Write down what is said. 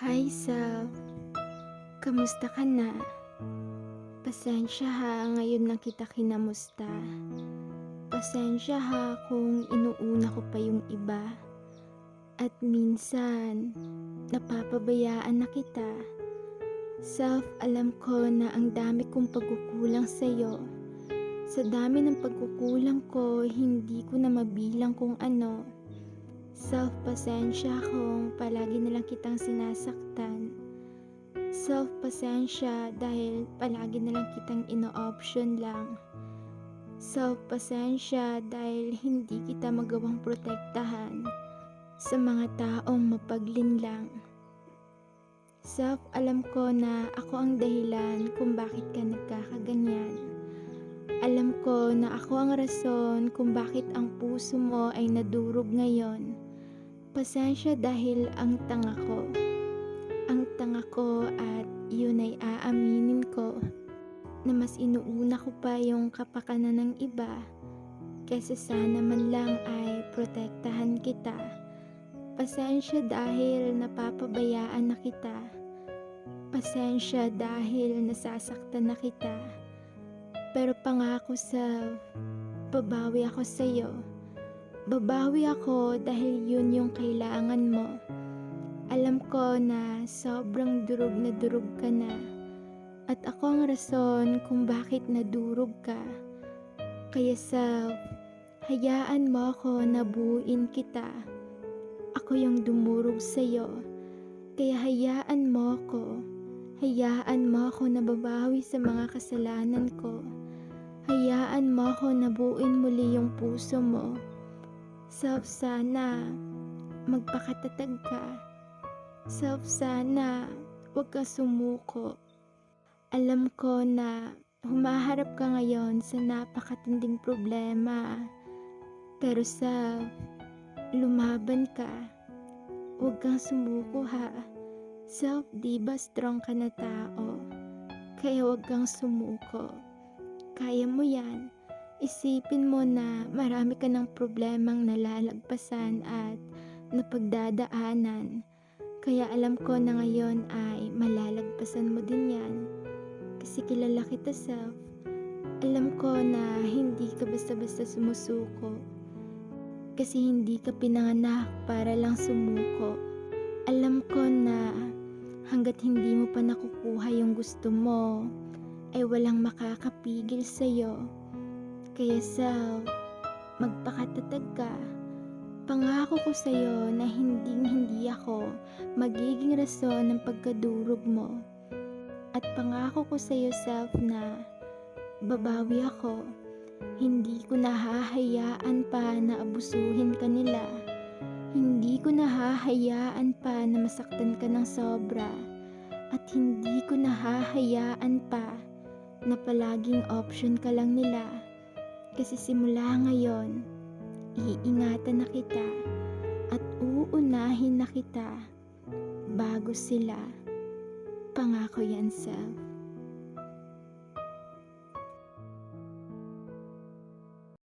Hi, Sal. Kamusta ka na? Pasensya ha, ngayon lang kita kinamusta. Pasensya ha kung inuuna ko pa yung iba. At minsan, napapabayaan na kita. Self, alam ko na ang dami kong pagkukulang sa'yo. Sa dami ng pagkukulang ko, hindi ko na mabilang kung ano. Self, pasensya kung palagi na lang kitang sinasaktan. Self, pasensya dahil palagi na lang kitang ino-option lang. Self, pasensya dahil hindi kita magawang protektahan sa mga taong mapaglinlang. Self, alam ko na ako ang dahilan kung bakit ka nagkakaganyan. Alam ko na ako ang rason kung bakit ang puso mo ay nadurog ngayon. Pasensya dahil ang tanga ko. Ang tanga ko at yun ay aaminin ko na mas inuuna ko pa yung kapakanan ng iba kaysa sana man lang ay protektahan kita. Pasensya dahil napapabayaan na kita. Pasensya dahil nasasaktan na kita. Pero pangako sa babawi ako sa'yo. Babawi ako dahil yun yung kailangan mo. Alam ko na sobrang durog ka na. At ako ang rason kung bakit nadurog ka. Kaya hayaan mo ako na buuin kita. Ako yung dumurog sa'yo. Kaya hayaan mo ako. Hayaan mo ako na babawi sa mga kasalanan ko. Hayaan mo ako na buuin muli yung puso mo. Sana magpakatatag ka. Sana huwag ka sumuko. Alam ko na humaharap ka ngayon sa napakatinding problema. Pero lumaban ka. Huwag kang sumuko ha. Di ba strong ka na tao? Kaya huwag kang sumuko. Kaya mo yan. Isipin mo na marami ka ng problemang nalalagpasan at napagdadaanan. Kaya alam ko na ngayon ay malalagpasan mo din yan. Kasi kilala kita, Self. Alam ko na hindi ka basta-basta sumusuko. Kasi hindi ka pinanganak para lang sumuko. Alam ko na hanggat hindi mo pa nakukuha yung gusto mo, ay walang makakapigil sa'yo. Kaya magpakatatag ka. Pangako ko sa'yo na hindi ako magiging rason ng pagkadurog mo. At pangako ko sa'yo, Self, na babawi ako. Hindi ko nahahayaan pa na abusuhin ka nila. Hindi ko nahahayaan pa na masaktan ka ng sobra. At hindi ko nahahayaan pa na palaging option ka lang nila. Kasi simula ngayon, iingatan na kita at uunahin na kita bago sila. Pangako yan, Self.